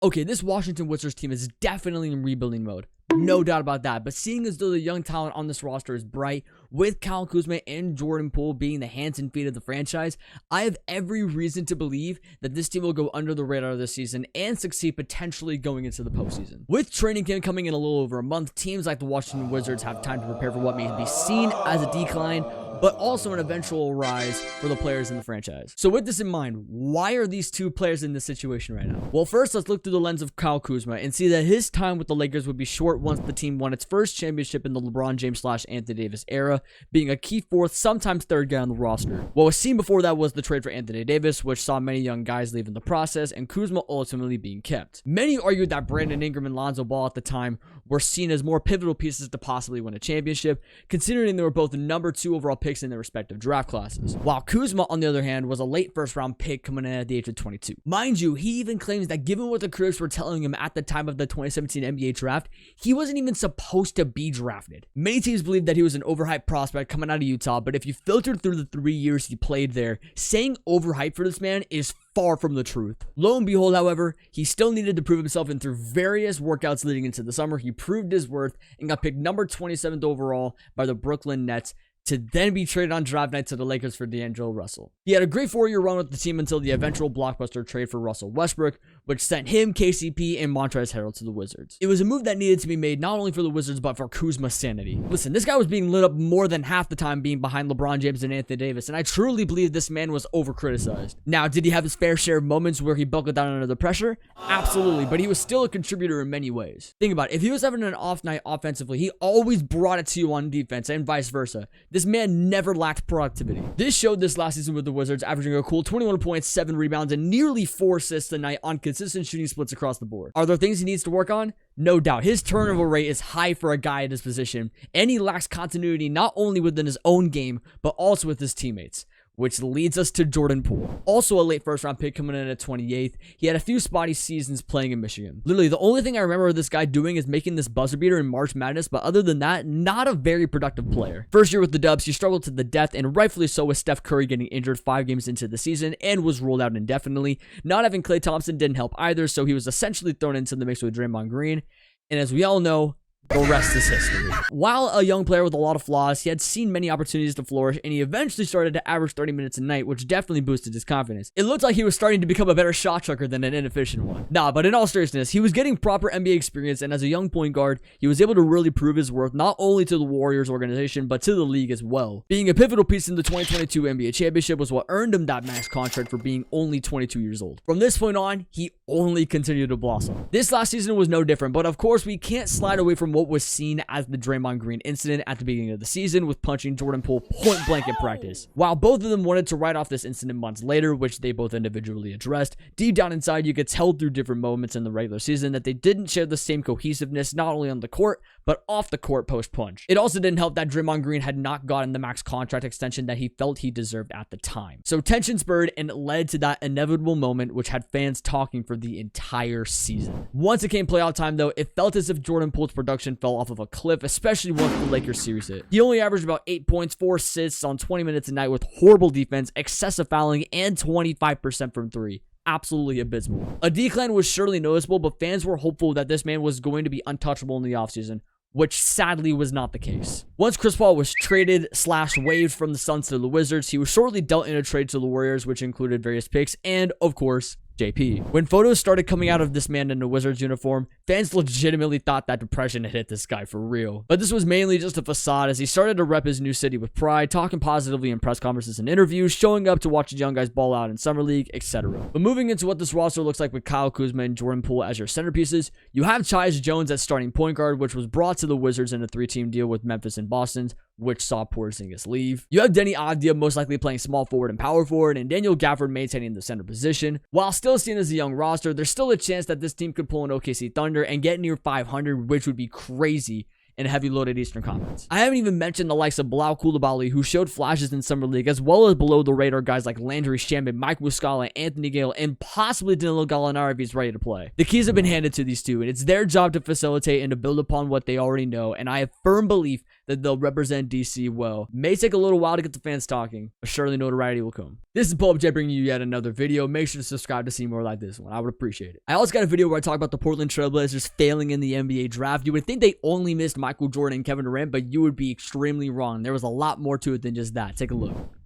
Okay, this Washington Wizards team is definitely in rebuilding mode. No doubt about that. But seeing as though the young talent on this roster is bright, with Kuzma and Jordan Poole being the hands and feet of the franchise, I have every reason to believe that this team will go under the radar this season and succeed potentially going into the postseason. With training camp coming in a little over a month, teams like the Washington Wizards have time to prepare for what may be seen as a decline, but also an eventual rise for the players in the franchise. So with this in mind, why are these two players in this situation right now? Well, first, let's look through the lens of Kuzma and see that his time with the Lakers would be short once the team won its first championship in the LeBron James / Anthony Davis era, being a key fourth, sometimes third guy on the roster. What was seen before that was the trade for Anthony Davis, which saw many young guys leave in the process, and Kuzma ultimately being kept. Many argued that Brandon Ingram and Lonzo Ball at the time were seen as more pivotal pieces to possibly win a championship, considering they were both the number 2 overall picks in their respective draft classes. While Kuzma, on the other hand, was a late first-round pick coming in at the age of 22. Mind you, he even claims that given what the critics were telling him at the time of the 2017 NBA draft, he wasn't even supposed to be drafted. Many teams believed that he was an overhyped prospect coming out of Utah, but if you filter through the 3 years he played there, saying overhyped for this man is far from the truth. Lo and behold, however, he still needed to prove himself, and through various workouts leading into the summer, he proved his worth and got picked number 27th overall by the Brooklyn Nets, to then be traded on draft night to the Lakers for D'Angelo Russell. He had a great 4-year run with the team until the eventual blockbuster trade for Russell Westbrook, which sent him, KCP, and Montrezl Harrell to the Wizards. It was a move that needed to be made not only for the Wizards, but for Kuzma's sanity. Listen, this guy was being lit up more than half the time being behind LeBron James and Anthony Davis, and I truly believe this man was over-criticized. Now, did he have his fair share of moments where he buckled down under the pressure? Absolutely, but he was still a contributor in many ways. Think about it, if he was having an off night offensively, he always brought it to you on defense, and vice versa. This man never lacked productivity. This showed this last season with the Wizards, averaging a cool 21 points, 7 rebounds, and nearly 4 assists a night on consistent shooting splits across the board. Are there things he needs to work on? No doubt. His turnover rate is high for a guy at his position, and he lacks continuity not only within his own game, but also with his teammates. Which leads us to Jordan Poole. Also a late first round pick coming in at 28th. He had a few spotty seasons playing in Michigan. Literally, the only thing I remember this guy doing is making this buzzer beater in March Madness, but other than that, not a very productive player. First year with the Dubs, he struggled to the death, and rightfully so, with Steph Curry getting injured 5 games into the season and was ruled out indefinitely. Not having Klay Thompson didn't help either, so he was essentially thrown into the mix with Draymond Green. And as we all know, the rest is history. While a young player with a lot of flaws, he had seen many opportunities to flourish, and he eventually started to average 30 minutes a night, which definitely boosted his confidence. It looked like he was starting to become a better shot chucker than an inefficient one. Nah, but in all seriousness, he was getting proper NBA experience, and as a young point guard, he was able to really prove his worth not only to the Warriors organization, but to the league as well. Being a pivotal piece in the 2022 NBA championship was what earned him that max contract for being only 22 years old. From this point on, he only continued to blossom. This last season was no different, but of course, we can't slide away from what was seen as the Draymond Green incident at the beginning of the season with punching Jordan Poole point blank in practice. While both of them wanted to write off this incident months later, which they both individually addressed, deep down inside you could tell through different moments in the regular season that they didn't share the same cohesiveness not only on the court, but off the court post-punch. It also didn't help that Draymond Green had not gotten the max contract extension that he felt he deserved at the time. So tension spurred, and it led to that inevitable moment which had fans talking for the entire season. Once it came playoff time though, it felt as if Jordan Poole's production fell off of a cliff, especially once the Lakers series hit. He only averaged about 8 points, 4 assists on 20 minutes a night with horrible defense, excessive fouling, and 25% from 3. Absolutely abysmal. A decline was surely noticeable, but fans were hopeful that this man was going to be untouchable in the offseason, which sadly was not the case. Once Chris Paul was traded / waived from the Suns to the Wizards, he was shortly dealt in a trade to the Warriors, which included various picks and, of course, JP. When photos started coming out of this man in a Wizards uniform, fans legitimately thought that depression had hit this guy for real. But this was mainly just a facade, as he started to rep his new city with pride, talking positively in press conferences and interviews, showing up to watch young guys ball out in Summer League, etc. But moving into what this roster looks like with Kuzma and Jordan Poole as your centerpieces, you have Tyus Jones at starting point guard, which was brought to the Wizards in a 3-team deal with Memphis and Boston, which saw Porzingis leave. You have Denny Avdija most likely playing small forward and power forward, and Daniel Gafford maintaining the center position. While still seen as a young roster, there's still a chance that this team could pull an OKC Thunder and get near 500, which would be crazy in a heavy loaded Eastern Conference. I haven't even mentioned the likes of Bilal Coulibaly, who showed flashes in Summer League, as well as below the radar guys like Landry Shamet, Mike Muscala, Anthony Gale, and possibly Danilo Gallinari if he's ready to play. The keys have been handed to these two, and it's their job to facilitate and to build upon what they already know, and I have firm belief that they'll represent DC well. May take a little while to get the fans talking, but surely notoriety will come. This is pullupJ bringing you yet another video. Make sure to subscribe to see more like this one. I would appreciate it. I also got a video where I talk about the Portland Trailblazers failing in the NBA draft. You would think they only missed Michael Jordan and Kevin Durant, but you would be extremely wrong. There was a lot more to it than just that. Take a look.